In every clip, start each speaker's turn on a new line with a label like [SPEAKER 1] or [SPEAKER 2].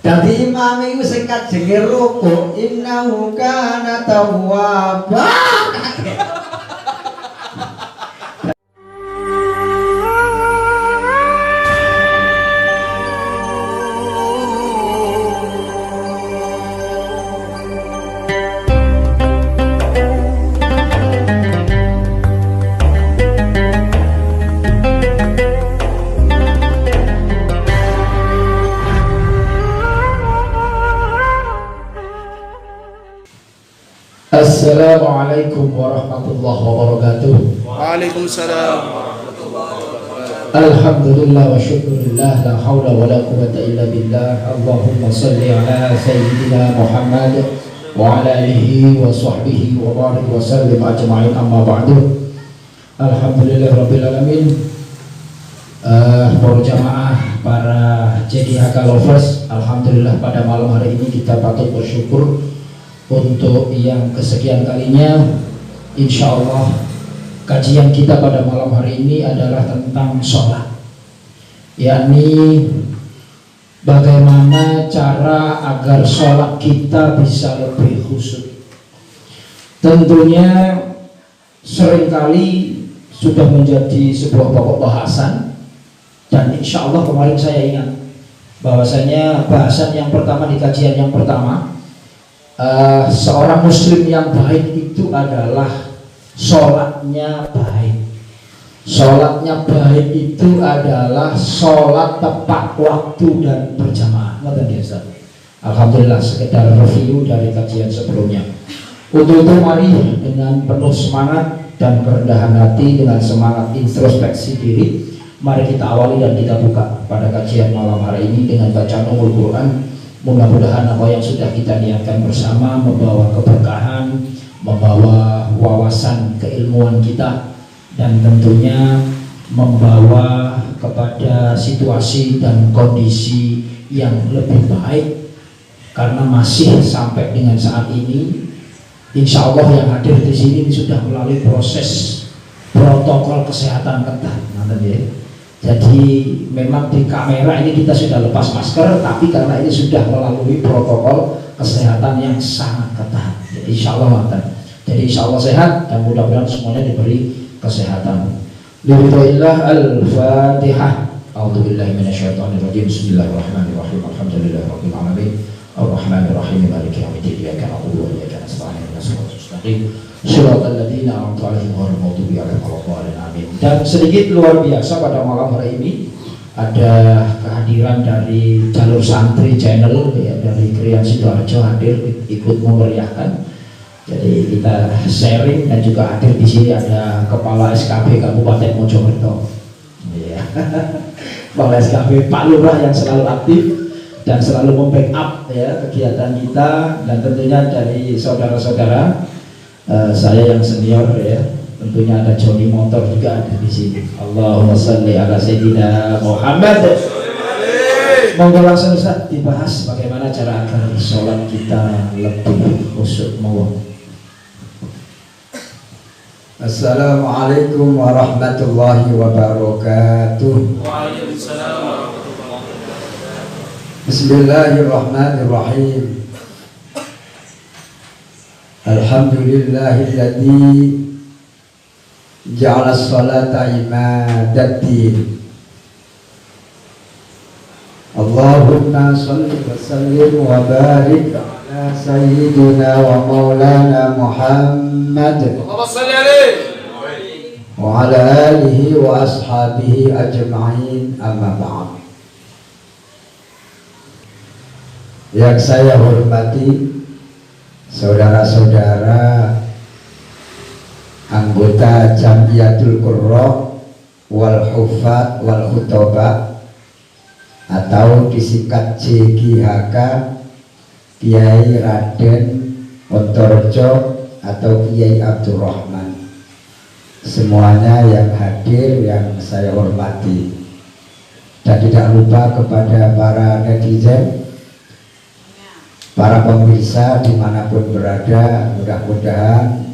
[SPEAKER 1] Dadi imam iku sing kajenge ruku innahu kana tawwaba. Assalamualaikum warahmatullahi wabarakatuh.
[SPEAKER 2] Waalaikumsalam.
[SPEAKER 1] Alhamdulillah wa syukurillah, la hawla wa la quwwata illa billah. Allahumma salli ala sayyidina Muhammad wa ala alihi wa sahbihi wa barik wa sallim ajma'in, amma ba'du. Alhamdulillah rabbil alamin. Para jamaah, para JDHK lovers, alhamdulillah pada malam hari ini kita patut bersyukur untuk yang kesekian kalinya. Insya Allah kajian kita pada malam hari ini adalah tentang sholat, yakni bagaimana cara agar sholat kita bisa lebih khusyuk. Tentunya seringkali sudah menjadi sebuah pokok bahasan, dan insya Allah kemarin saya ingat bahwasanya bahasan yang pertama di kajian yang pertama, seorang muslim yang baik itu adalah sholatnya baik. Sholatnya baik itu adalah sholat tepat waktu dan berjamaah. Alhamdulillah, sekedar review dari kajian sebelumnya. Untuk itu mari dengan penuh semangat dan kerendahan hati, dengan semangat introspeksi diri, mari kita awali dan kita buka pada kajian malam hari ini dengan bacaan Ummul Quran. Mudah-mudahan apa yang sudah kita niatkan bersama membawa keberkahan, membawa wawasan keilmuan kita, dan tentunya membawa kepada situasi dan kondisi yang lebih baik. Karena masih sampai dengan saat ini, insya Allah yang hadir di sini sudah melalui proses protokol kesehatan ketat. Jadi memang di kamera ini kita sudah lepas masker, tapi karena ini sudah melalui protokol kesehatan yang sangat ketat. Jadi insya Allah mantan. Jadi insya Allah sehat dan mudah-mudahan semuanya diberi kesehatan. Lillahi al-Fatihah. A'udzubillahi minasyaitonirrajim. Bismillahirrahmanirrahim. Alhamdulillahirabbil alamin. Arrahmanirrahim. Maliki yaumiddin. Iyyaka na'budu wa iyyaka nasta'in. Ihdinas siratal mustaqim. Shiratal ladzina an'amta 'alaihim ghairil maghdubi 'alaihim waladdallin. Amin. Dan sedikit luar biasa pada malam hari ini ada kehadiran dari jalur santri channel ya, dari Krian Sidoarjo hadir ikut memeriahkan. Jadi kita sharing, dan juga hadir di sini ada Kepala SKB Kabupaten Mojokerto. Ya. Kepala SKB Pak Lurah yang selalu aktif dan selalu membackup ya kegiatan kita, dan tentunya dari saudara-saudara saya yang senior ya, tentunya ada Joni Motor juga ada di sini. Allahumma shalli ala sayyidina Muhammad. Monggo langsung Ustaz dibahas bagaimana cara agar sholat kita lebih khusyuk. Monggo. Assalamualaikum warahmatullahi wabarakatuh.
[SPEAKER 2] Waalaikumsalam warahmatullahi wabarakatuh.
[SPEAKER 1] Bismillahirrahmanirrahim. Alhamdulillahilladzi ja'ala as-salata imadaddin. Allahumma shalli wa sallim wa barik ala sayyidina wa maulana Muhammad
[SPEAKER 2] Allahumma shalli alaihi
[SPEAKER 1] wa ala alihi wa ashabihi ajma'in, amma ba'd. Yang saya hormati saudara-saudara anggota Jamiyatul Qurra wal Hufat wal Khutobah atau disingkat JGHK, Kiai Raden Ponorojo atau Kiai Abdurrahman. Semuanya yang hadir yang saya hormati, dan tidak lupa kepada para netizen, para pemirsa dimanapun berada, mudah-mudahan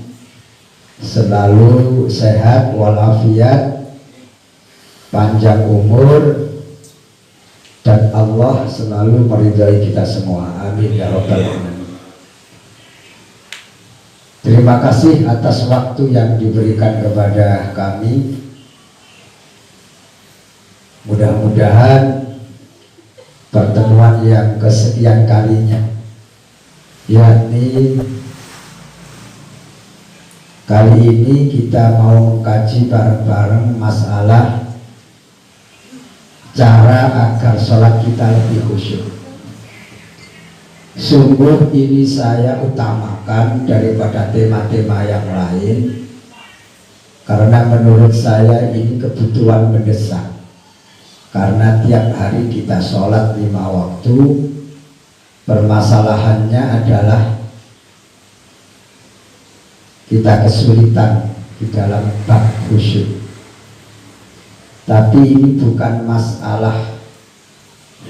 [SPEAKER 1] selalu sehat walafiat, panjang umur,
[SPEAKER 3] dan Allah selalu meridhai kita semua. Amin ya rabbal alamin. Terima kasih atas waktu yang diberikan kepada kami. Mudah-mudahan pertemuan yang kesekian kalinya, yakni kali ini kita mau mengkaji bareng-bareng masalah cara agar sholat kita lebih khusyuk. Sungguh ini saya utamakan daripada tema-tema yang lain, karena menurut saya ini kebutuhan mendesak. Karena tiap hari kita sholat 5 waktu, permasalahannya adalah kita kesulitan di dalam bab khusyuk. Tapi ini bukan masalah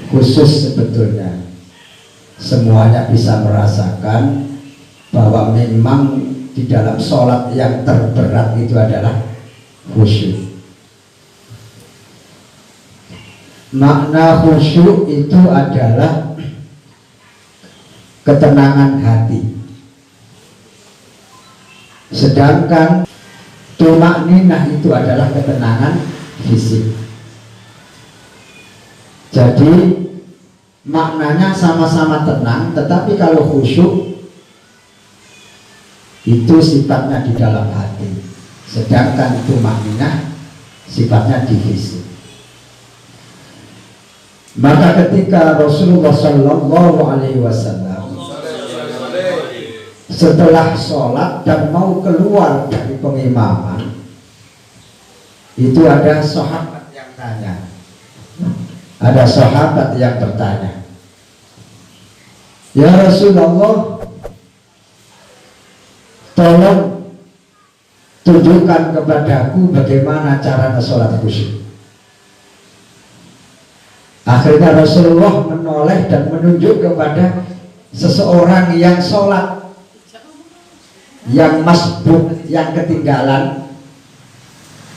[SPEAKER 3] khusus sebetulnya. Semuanya bisa merasakan bahwa memang di dalam sholat yang terberat itu adalah khusyuk. Makna khusyuk itu adalah ketenangan hati. Sedangkan tumakninah itu adalah ketenangan fisik. Jadi maknanya sama-sama tenang, tetapi kalau khusyuk itu sifatnya di dalam hati, sedangkan tumakninah sifatnya di fisik. Maka ketika Rasulullah Shallallahu Alaihi Wasallam setelah sholat dan mau keluar dari pengimaman, itu ada sahabat yang tanya, ada sahabat yang bertanya, ya Rasulullah, tolong tunjukkan kepadaku bagaimana cara sholat khusyuk. Akhirnya Rasulullah menoleh dan menunjuk kepada seseorang yang sholat, yang masbuk, yang ketinggalan.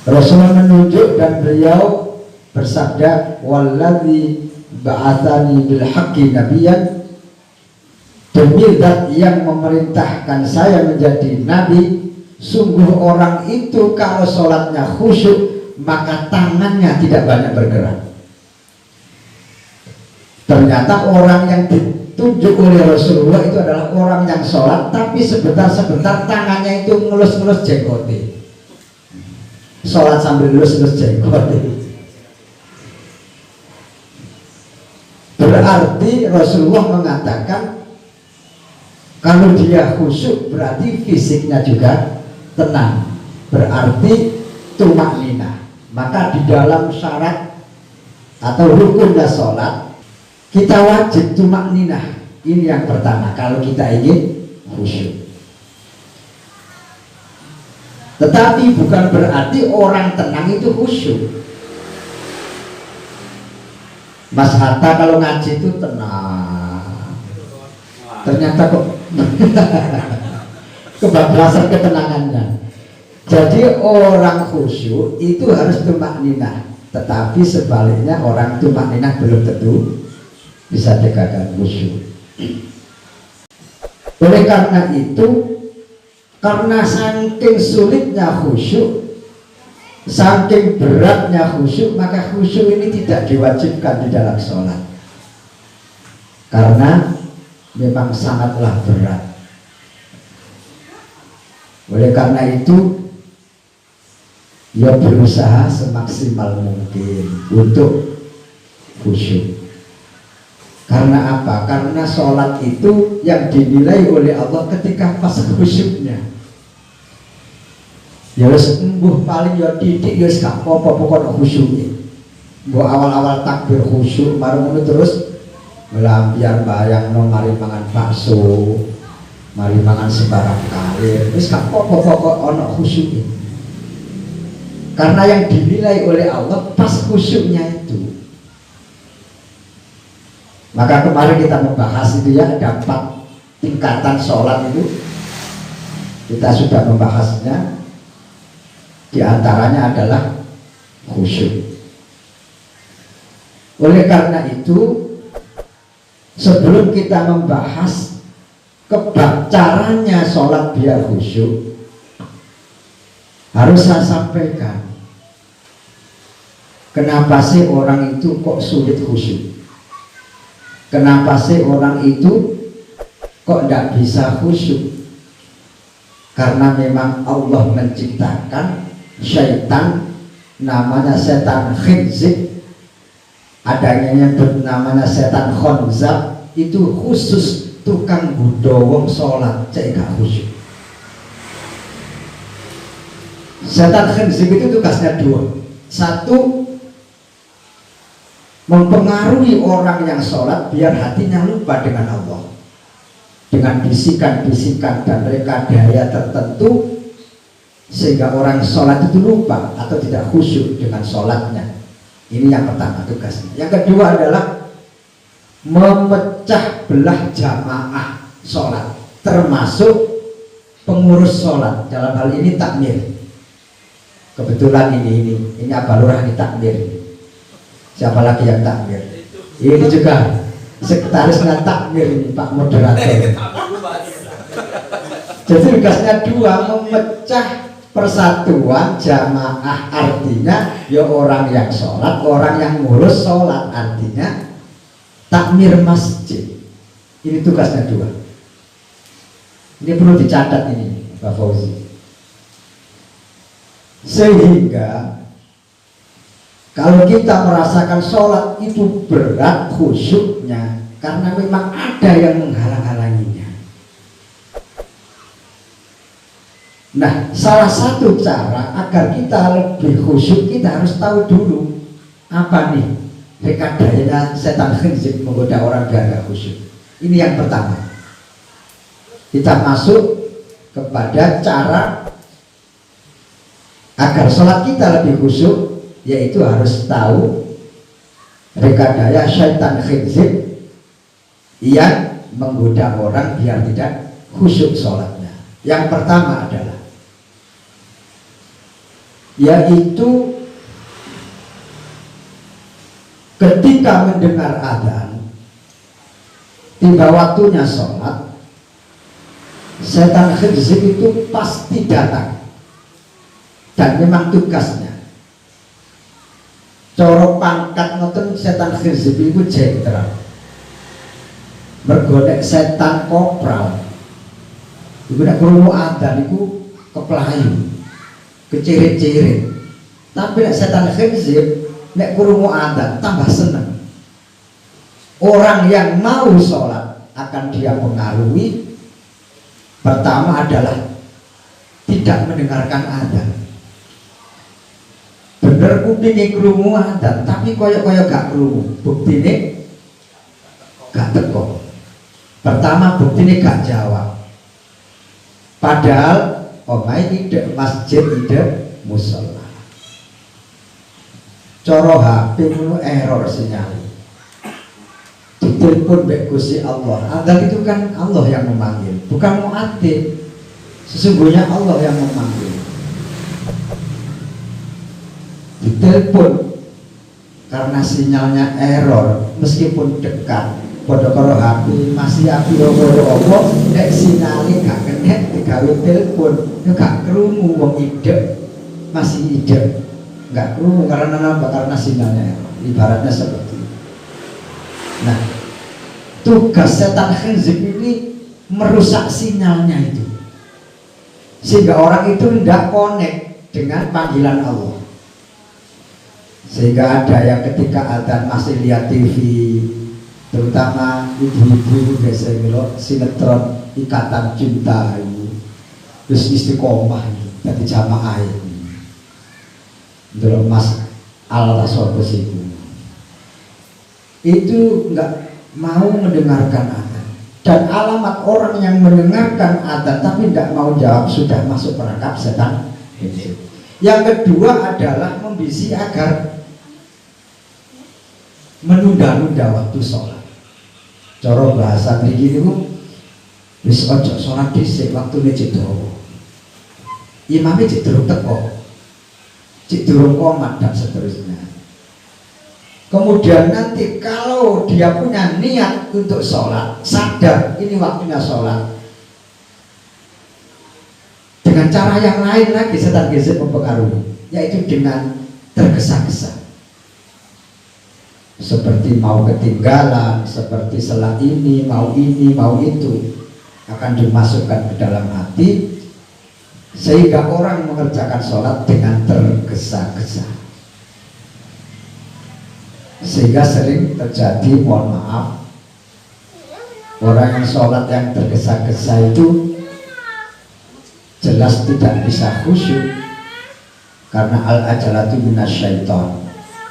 [SPEAKER 3] Rasulullah menunjuk dan beliau bersabda, walladzi ba'atsani bil haqqi nabiyyan, demi zat yang memerintahkan saya menjadi nabi, sungguh orang itu kalau sholatnya khusyuk maka tangannya tidak banyak bergerak. Ternyata orang yang ditunjuk oleh Rasulullah itu adalah orang yang sholat, tapi sebentar-sebentar tangannya itu ngelus-ngelus jenggote. Sholat sambil ngelus-ngelus jenggote. Berarti Rasulullah mengatakan kalau dia khusyuk berarti fisiknya juga tenang, berarti tumakninah. Maka di dalam syarat atau rukunnya sholat kita wajib tumakninah. Ini yang pertama kalau kita ingin khusyuk. Tetapi bukan berarti orang tenang itu khusyuk. Mas Hatta kalau ngaji itu tenang, ternyata kok kebablasan ketenangannya. Jadi orang khusyuk itu harus tumakninah, tetapi sebaliknya orang tumakninah belum tentu bisa dikatakan khusyuk. Oleh karena itu, karena saking sulitnya khusyuk, saking beratnya khusyuk, maka khusyuk ini tidak diwajibkan di dalam sholat, karena memang sangatlah berat. Oleh karena itu, ya berusaha semaksimal mungkin untuk khusyuk. Karena apa? Karena sholat itu yang dinilai oleh Allah ketika pas khusyuknya. Ya wis mbuh paling ya titik ya wis gak apa-apa pokoknya khusyuknya. Mbok awal-awal takbir khusyuk, baru terus melampian bayang mari mangan bakso, mari mangan sembarang kalir, wis gak apa-apa pokok ono khusyuknya. Karena yang dinilai oleh Allah pas khusyuknya itu. Maka kemarin kita membahas itu ya, ada 4 tingkatan sholat itu. Kita sudah membahasnya. Di antaranya adalah khusyuk. Oleh karena itu, sebelum kita membahas caranya sholat biar khusyuk, harus saya sampaikan, kenapa sih orang itu kok sulit khusyuk? Kenapa sih orang itu kok tidak bisa khusyuk? Karena memang Allah menciptakan syaitan, namanya setan khinzib, adanya yang namanya setan khonzab, itu khusus tukang budo wong sholat cek gak khusyuk. Setan khinzib itu tugasnya dua. Satu, mempengaruhi orang yang sholat biar hatinya lupa dengan Allah, dengan bisikan-bisikan dan rekayasa tertentu, sehingga orang sholat itu lupa atau tidak khusyuk dengan sholatnya. Ini yang pertama tugasnya. Yang kedua adalah memecah belah jamaah sholat, termasuk pengurus sholat. Dalam hal ini takmir. Kebetulan ini Abah Lurah di takmir. Siapa lagi yang takmir? Ini juga sekretarisnya takmir ini, Pak Moderator. Jadi tugasnya dua, memecah persatuan jamaah, artinya ya orang yang sholat, orang yang ngurus sholat, artinya takmir masjid. Ini tugasnya dua. Ini perlu dicatat ini, Pak Fauzi. Sehingga kalau kita merasakan sholat itu berat khusyuknya, karena memang ada yang menghalang-halanginya. Nah, salah satu cara agar kita lebih khusyuk, kita harus tahu dulu apa nih rekayasa setan khinzib menggoda orang biar gak khusyuk. Ini yang pertama. Kita masuk kepada cara agar sholat kita lebih khusyuk, yaitu harus tahu rekayasa setan khinzib yang menggoda orang biar tidak khusyuk sholatnya. Yang pertama adalah yaitu ketika mendengar adzan, tiba waktunya sholat, setan khinzib itu pasti datang, dan memang tugasnya. Coro pangkat ngoten setan khinzib itu jenderal, mergodek setan kopral. Iku nek krungu adzan iku keplayu, kecirit-cirit. Tapi nek setan khinzib nek krungu adzan tambah seneng. Orang yang mau sholat akan dia pengaruhi. Pertama adalah tidak mendengarkan adzan. Bener kupinge krungu adzan, tapi koyo-koyo gak krungu. Buktine gak teko. Pertama buktine gak jawab. Padahal omahe ide masjid, ide musola. Coro HP mu error sinyal. Ditelepon mbek Gusti Allah. Adzan itu kan Allah yang memanggil, bukan muadzin. Sesungguhnya Allah yang memanggil. Ditelepon karena sinyalnya error, meskipun dekat. Padha karo HP masih api apa nek sinyale gak kena digawe telepon, yo gak krungu wong ide. Masih ide. Gak krungu karena apa? Karena sinyalnya error. Ibaratnya seperti itu. Nah, tugas setan khinzib ini merusak sinyalnya itu, sehingga orang itu tidak connect dengan panggilan Allah. Sehingga ada yang ketika adzan masih lihat TV, terutama ibu-ibu biasa ngelok sinetron Ikatan Cinta itu, terus istiqomah itu dari jamaah itu Mas Al-Tasobes itu nggak mau mendengarkan adzan. Dan alamat orang yang mendengarkan adzan tapi tidak mau jawab sudah masuk perangkap setan. Yang kedua adalah membisi agar menunda-nunda waktu sholat. Cara bahasa mriki niku wis aja sholat dhisik, waktune cek dawa. Imame cek durung teko, cek durung komat dan seterusnya. Kemudian nanti kalau dia punya niat untuk sholat, sadar ini waktunya sholat, dengan cara yang lain lagi setan geser mempengaruhi, yaitu dengan tergesa-gesa, seperti mau ketinggalan, seperti setelah ini, mau itu akan dimasukkan ke dalam hati, sehingga orang mengerjakan sholat dengan tergesa-gesa. Sehingga sering terjadi, mohon maaf, orang yang sholat yang tergesa-gesa itu jelas tidak bisa khusyuk, karena al-ajalatu minasyaiton.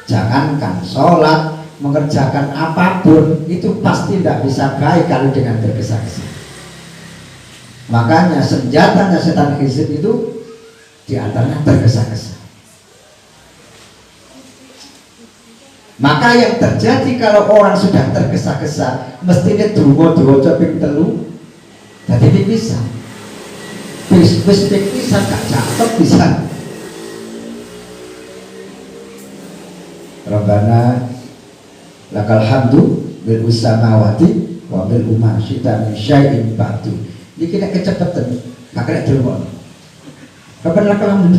[SPEAKER 3] Jangankan sholat, mengerjakan apapun itu pasti tidak bisa baik kalau dengan tergesa-gesa. Makanya senjatanya setan hizib itu diantaranya tergesa-gesa. Maka yang terjadi kalau orang sudah tergesa-gesa, mestinya dungo coping telu, jadi bisa. Bis bisa gak cakep bisa. Rabbana lakal hamdu bil usamawati wa bil umasyita min syai'in ba'du. Ini kena kecepatan, gak kena dulu. Rabbana lakal hamdu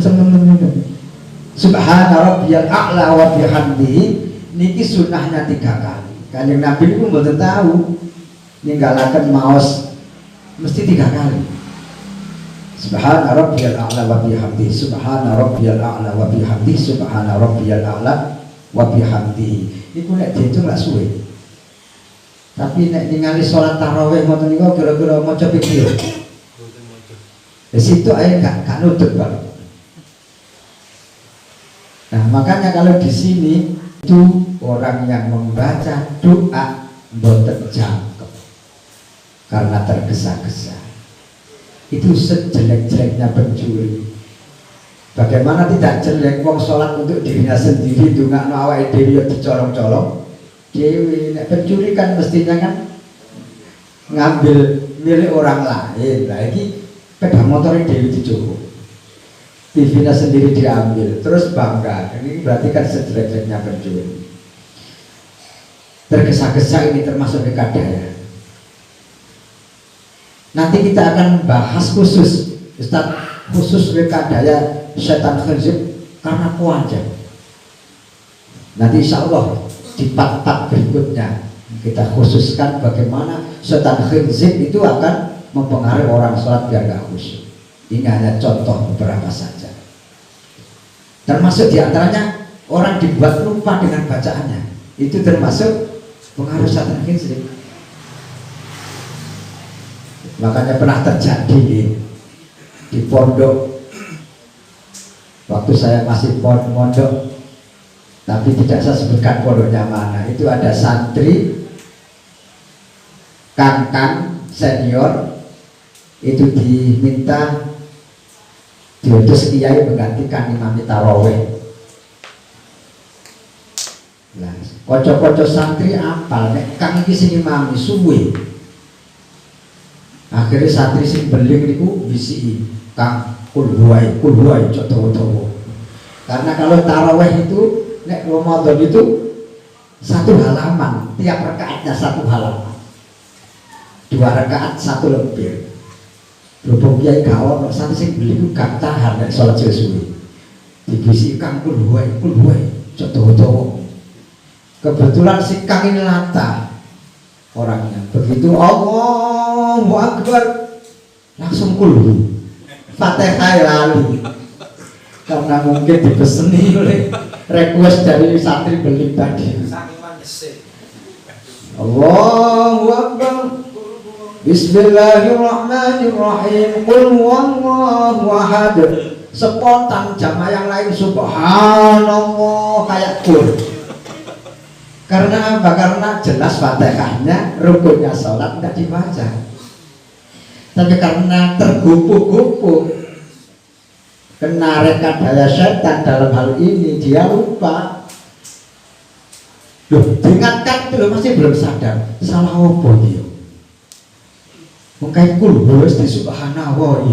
[SPEAKER 3] subhana rabbiyal a'la wa bihamdihi. Niki sunnahnya 3 kali. Kanjeng Nabi itu mboten tahu ninggalaken maos mesti 3 kali. Subhana rabbiyal a'la wa bihamdihi, subhana rabbiyal a'la wa bihamdihi, subhana rabbiyal a'la wa bihamdihi. Iku nek diitung lak suwe. Tapi nek ningali salat tarawih ngoten niku kira-kira maca ping piro? Di situ ae gak nutut, Pak. Nah, makanya kalau di sini itu orang yang membaca doa mboten jangkep karena tergesa-gesa. Itu sejelek-jeleknya pencuri. Bagaimana tidak jelek wong sholat untuk dirinya sendiri, ndongakno awake dhewe dicolong-colong dhewe. Nek pencuri kan mestinya kan ngambil milik orang lain. Lah iki sepeda motor dhewe dicukup, TV-nya sendiri diambil, terus bangga. Ini berarti kan sejelek-jeleknya pencuri. Tergesa-gesa ini termasuk rekadaya. Nanti kita akan bahas khusus, Ustaz, khusus rekadaya setan khinzib karena kewajiban. Nanti insya Allah di part-part berikutnya kita khususkan bagaimana setan khinzib itu akan mempengaruhi orang sholat biar gak khusyuk. Ini hanya contoh beberapa saja. Termasuk diantaranya orang dibuat lupa dengan bacaannya. Itu termasuk pengaruh setan khinzib. Makanya pernah terjadi di pondok waktu saya masih pondok, tapi tidak saya sebutkan pondoknya mana. Itu ada santri kangkang senior itu diminta diutus kiai menggantikan imam tarawih. Nah, kocok-kocok santri apal nek kang iki sing imami suwe. Akhirnya santri sing beling niku bisi kang kulhuai cok dawa-dawa. Karena kalau tarawih itu nek Ramadan itu 1 halaman, tiap rakaatnya 1 halaman. 2 rakaat 1 lembar. Berhubung kiai gawon santri sing beling ku gak tahan nek salat suwe. Dibisi kang kulhuai cok dawa-dawa. Kebetulan si kang ini latah orangnya. Begitu Allahu Akbar langsung kulhu. Fatihah lali. Karena mungkin dipeseni oleh request dari santri beling tadi. Allahu Akbar. Bismillahirrahmanirrahim. Qul huwallahu ahad. Spontan jamaah yang lain subhanallah kayak kur. Karena apa? Karena jelas Fatihahnya rukunnya sholat tidak dibaca. Tapi karena tergupu-gupu kena rekadaya setan dalam hal ini, dia lupa. Loh, diingatkan itu loh, masih belum sadar. Salah apa dia? Mungkin kulhu di subhanallah.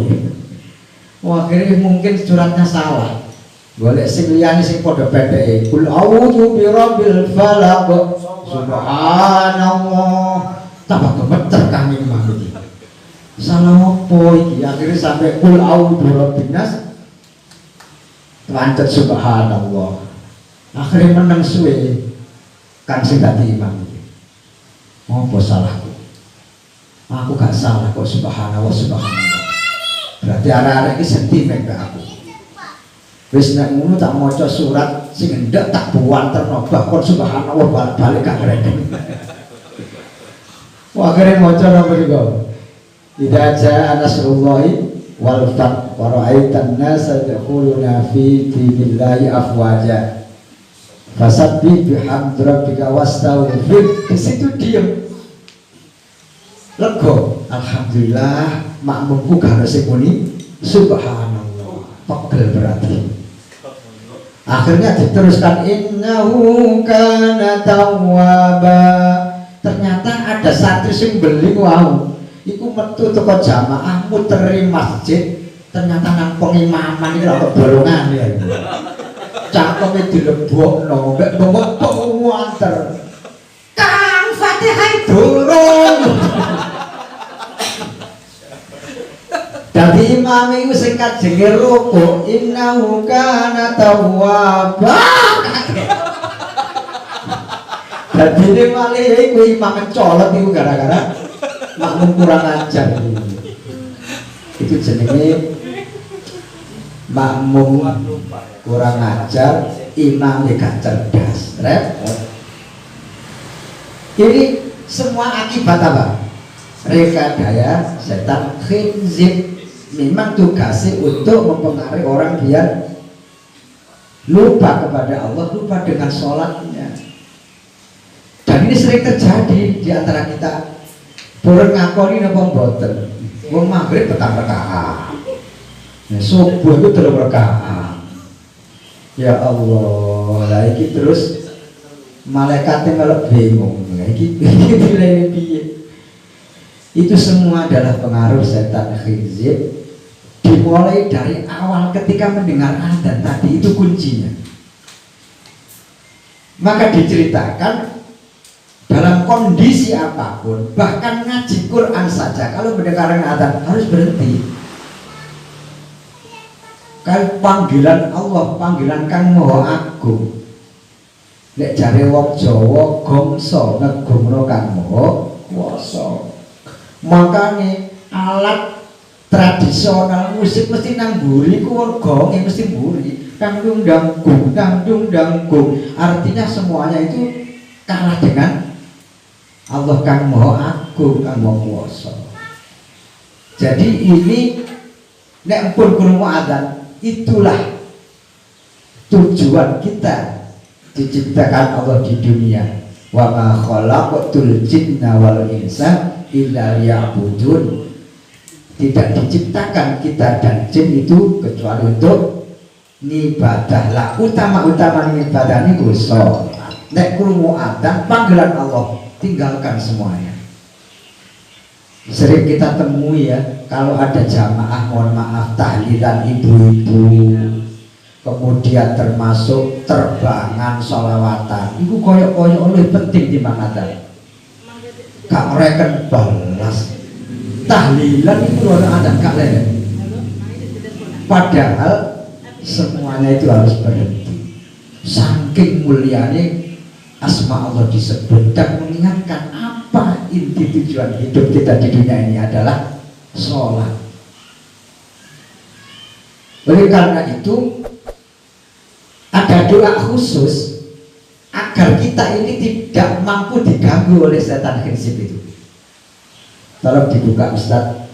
[SPEAKER 3] Wah, akhirnya mungkin suratnya salah. Golek sing liyane sing padha pendeke. Qul a'udzu birabbil falaq. Subhanallah. Tambah gemeter kami imam iki. Salah opo iki? Akhirnya sampai qul a'udzu birabbin nas. Lanjut subhanallah. Akhirnya menang suwe kan sing dadi imam iki. Apa salahku? Aku gak salah kok subhanallah subhanallah. Berarti arek-arek iki sentimen ke aku. Wis nek ngono tak maca surat sing ndak tak buanterno bahkan subhanallah balik gak kredeng. Wah akhirnya maca napa juga. Idza jaa nasrullahi wal fath wa ra'aitan nasa yadkhuluna fi dinillahi afwaja. Fasabbih bihamdi rabbika wastaghfir. Di situ diam. Lego, alhamdulillah makmumku gak sing muni subhanallah. Pegel berarti. Akhirnya diteruskan innahu kana tawwaba. Ternyata ada santri sing beli wow. Iku metu teko jamaah muteri masjid. Ternyata nang pengimaman iki lho bolongan ya. Cangkeme dilebokno, mbek bengok muanter. Kang Fatihah durung. Dadi imam iku sing kajenge ruku innahu kana tawwaba. Dadi ne malih iku imam colot iku gara-gara makmum kurang ajar. Itu jenenge makmum kurang ajar, imam gak cerdas. Repot. Ini semua akibat apa? Rekadaya setan khinzib. Memang tugasnya untuk mempengaruhi orang biar lupa kepada Allah, lupa dengan sholatnya. Dan ini sering terjadi di antara kita. Purun ngakoni napa mboten. Wong maghrib petang rakaat. Subuh itu 3 rakaat. Ya Allah, lah iki terus malaikatnya malah bingung. Iki piye? Itu semua adalah pengaruh setan khinzib. Dimulai dari awal ketika mendengar adzan tadi, itu kuncinya. Maka diceritakan dalam kondisi apapun, bahkan ngaji Quran saja kalau mendengar adzan harus berhenti. Kan panggilan Allah, panggilan Kang Maha Agung. Nek jare wong Jawa gongso negumno Kang Maha Kuwasa. Makane alat tradisional musik mesti nang mburi ku gonge mesti mburi. Kangdung danggung, kangdung danggung. Artinya semuanya itu kalah dengan Allah Kang Maha Agung, Kang Maha Kuwasa. Jadi ini nek pun krungu adzan, itulah tujuan kita diciptakan Allah di dunia. Wa ma khalaqatul jinna wal insa illa liya'budun. Tidak diciptakan kita dan jin itu kecuali untuk ibadah. Lah utama-utama ibadah niku salat. Nek krungu adzan panggilan Allah, tinggalkan semuanya. Sering kita temui ya, kalau ada jamaah mohon maaf tahlilan ibu-ibu, kemudian termasuk terbangan sholawatan, itu koyok-koyok lebih penting di adzan. Gak mereka balas tahlilan itu orang adzan gak lele. Padahal semuanya itu harus berhenti. Saking mulianya asma Allah disebut dan mengingatkan apa inti tujuan hidup kita di dunia ini adalah sholat. Oleh karena itu ada doa khusus agar kita ini tidak mampu diganggu oleh setan khinzib itu. Tolong dibuka Ustaz,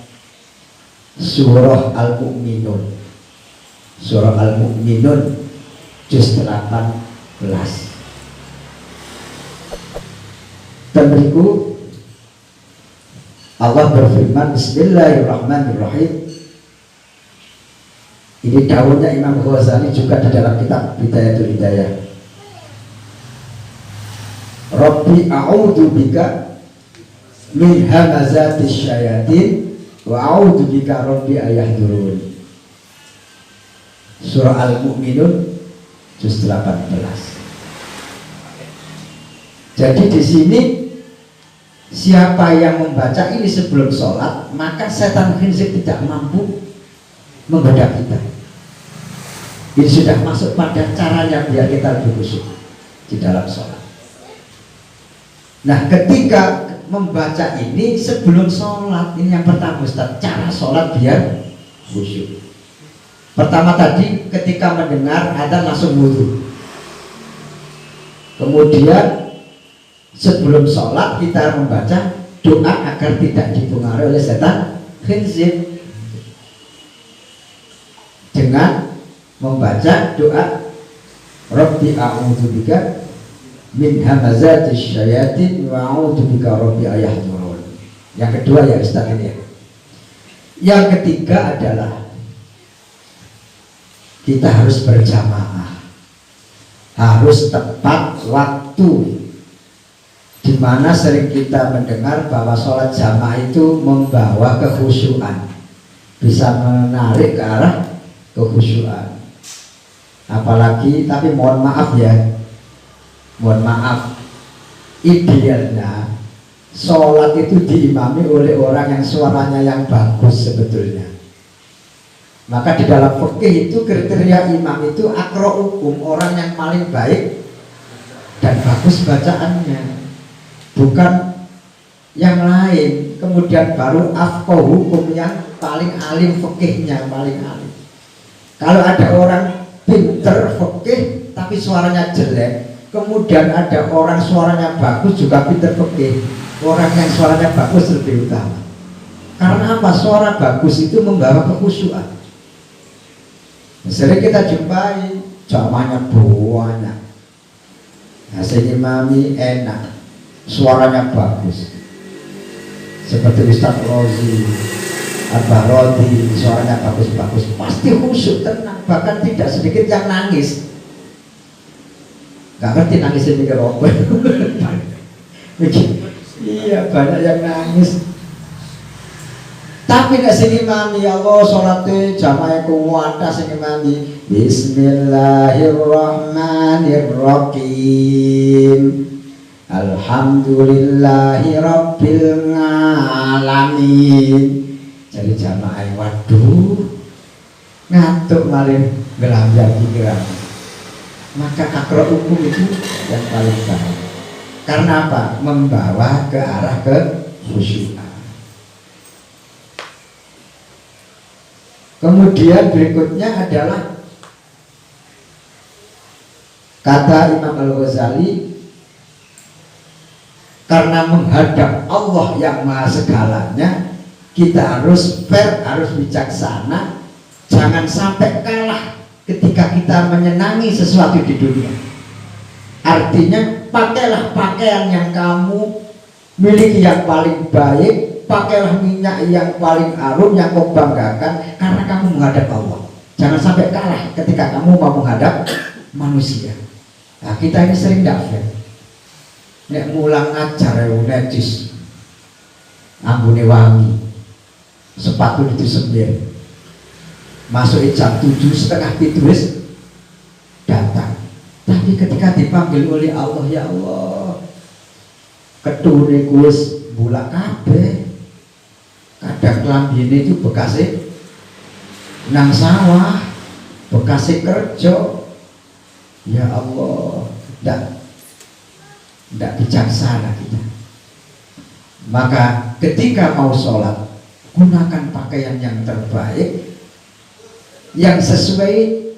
[SPEAKER 3] surah Al-Mu'minun, surah Al-Mu'minun juz 18. Dan berikut Allah berfirman, Bismillahirrahmanirrahim. Ini daunnya Imam Ghazali juga di dalam kitab Bidayatul Hidayah. Rabbi a'udzu bika min hamazatis syayatin wa a'udzu bika rabbi ayahdurun. surah Al-Mu'minun juz 18. Jadi di sini siapa yang membaca ini sebelum sholat, maka setan khinzir tidak mampu menggoda kita. Ini sudah masuk pada caranya biar kita lebih khusyuk di dalam sholat. Nah, ketika membaca ini sebelum sholat, ini yang pertama Ustaz, cara sholat biar khusyuk. Pertama tadi ketika mendengar adzan langsung wudu. Kemudian sebelum sholat kita membaca doa agar tidak dipengaruhi oleh setan khinzir dengan membaca doa Rabbi a'udzubika min hamazatis syayatin wa a'udzubika Rabbi ayahdurun. Yang kedua ya Ustaz ini ya. Yang ketiga adalah kita harus berjamaah, harus tepat waktu. Dimana sering kita mendengar bahwa sholat jamaah itu membawa kekhusyuan, bisa menarik ke arah kekhusyuan. Apalagi, tapi mohon maaf ya, mohon maaf, idealnya sholat itu diimami oleh orang yang suaranya yang bagus sebetulnya. Maka di dalam fikih itu kriteria imam itu aqra'ukum, orang yang paling baik dan bagus bacaannya, bukan yang lain. Kemudian baru afqahukum, yang paling alim fikihnya, paling alim. Kalau ada orang pinter fikih tapi suaranya jelek, kemudian ada orang suaranya bagus juga pinter fikih, orang yang suaranya bagus lebih utama. Karena apa? Suara bagus itu membawa kekhusyuan. Sering kita jumpai jamahnya banyak, hasil imami enak, suaranya bagus, seperti Ustaz Rozi, Abah Rodi, suaranya bagus-bagus, pasti khusyuk, tenang, bahkan tidak sedikit yang nangis. Gak ngerti nangisnya mikir apa. Iya, banyak yang nangis. Tapi nek sing imami Allah salate jamaah kuwata sing imami Bismillahirrahmanirrahim Alhamdulillahi rabbil alamin. Jadi jamaah waduh ngantuk malih gelambar pikiran. Maka akro hukum itu yang paling baik. Karena apa? Membawa ke arah kekhusyuan. Kemudian berikutnya adalah kata Imam Al-Ghazali, karena menghadap Allah yang maha segalanya, kita harus fair, harus bijaksana, jangan sampai kalah ketika kita menyenangi sesuatu di dunia. Artinya pakailah pakaian yang kamu miliki yang paling baik, pakailah minyak yang paling harum yang kau banggakan, karena kamu menghadap Allah. Jangan sampai kalah ketika kamu mau menghadap manusia. Nah, kita ini sering tidak fair. Nek mulang ngajar necis, ambune wangi, sepatu itu sendiri, masuk jam 7:30 wis datang. Tapi ketika dipanggil oleh Allah, ya Allah, ketune kuwis bulak kabeh. Kadang kelambine itu bekasnya nang sawah, bekasnya kerja. Ya Allah, tidak bijaksana kita. Maka ketika mau sholat, gunakan pakaian yang terbaik, yang sesuai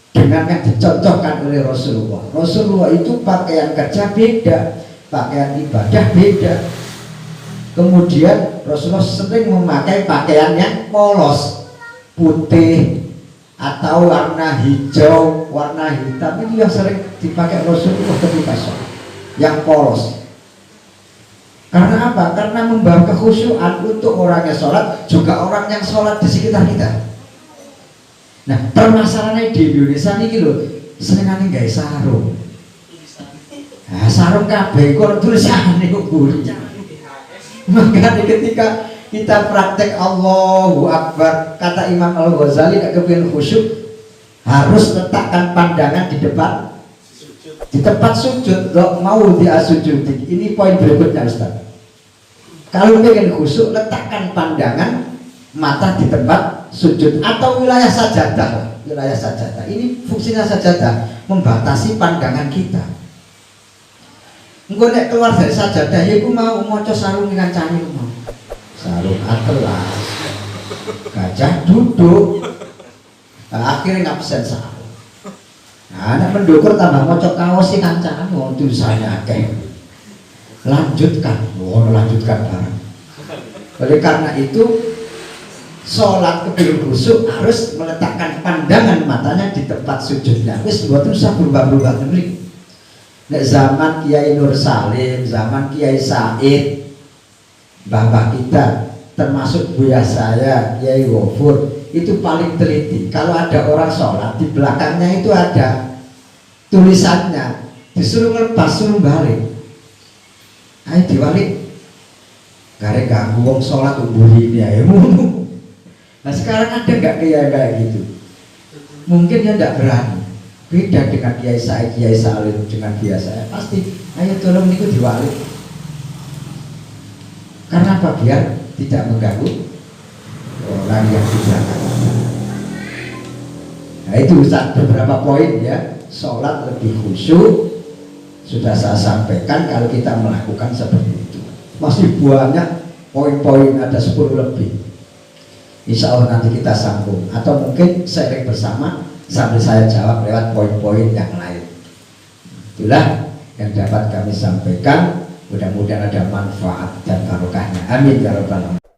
[SPEAKER 3] dengan yang dicontohkan oleh Rasulullah. Rasulullah itu pakaian kerja beda, pakaian ibadah beda. Kemudian Rasulullah sering memakai pakaian yang polos, putih atau warna hijau, warna hitam. Itu yang sering dipakai Rasulullah ketika sholat, yang polos. Karena apa? Karena membawa kekhusyuan untuk orang yang sholat, juga orang yang sholat di sekitar kita. Nah, permasalahannya di Indonesia ini loh, seringane gawe sarung. Nah, sarung kabeh kok tulisane kok guri. Makanya ketika kita praktek Allahu Akbar, kata Imam Al-Ghazali, gak kepingin khusyuk, harus letakkan pandangan di tempat sujud. Lo mau dia sujud, ini poin berikutnya Ustaz. Kalau ingin khusyuk, letakkan pandangan mata di tempat sujud atau wilayah sajadah. Wilayah sajadah ini fungsinya sajadah, membatasi pandangan kita. Engko nek keluar dari sajadah ya iku mau maca sarung kancane mau. Sarung atlas. Gajah duduk. Nah, akhirnya ngabsen sarung. Nah, nek mendukur tambah maca kaos sing kancane wong tulisannya akeh. Lanjutkan bareng. Oleh karena itu sholat kebil khusyuk harus meletakkan pandangan matanya di tempat sujudnya. Wis mboten usah berubah-ubah mriki. Nek zaman Kiai Nur Salim, zaman Kiai Said, mbah-mbah kita, termasuk buya saya, Kiai Wofur, itu paling teliti. Kalau ada orang sholat, di belakangnya itu ada tulisannya, disuruh ngelepas, suruh balik. Ayo diwalik, karena ganggu wong sholat uburi ini ya. Nah sekarang ada nggak kayak gitu? Mungkin ya nggak berani. Beda dengan Kiai Said, Kiai Salim dengan biasa. Pasti, ayo tolong itu diwalik. Karena apa? Biar tidak mengganggu orang yang di belakang. Nah itu Ustaz, beberapa poin ya. Sholat lebih khusyuk sudah saya sampaikan kalau kita melakukan seperti itu. Masih banyak poin-poin, ada 10 lebih. Insya Allah nanti kita sambung atau mungkin sharing bersama sambil saya jawab lewat poin-poin yang lain. Itulah yang dapat kami sampaikan. Mudah-mudahan ada manfaat dan barokahnya. Amin ya rabbal alamin.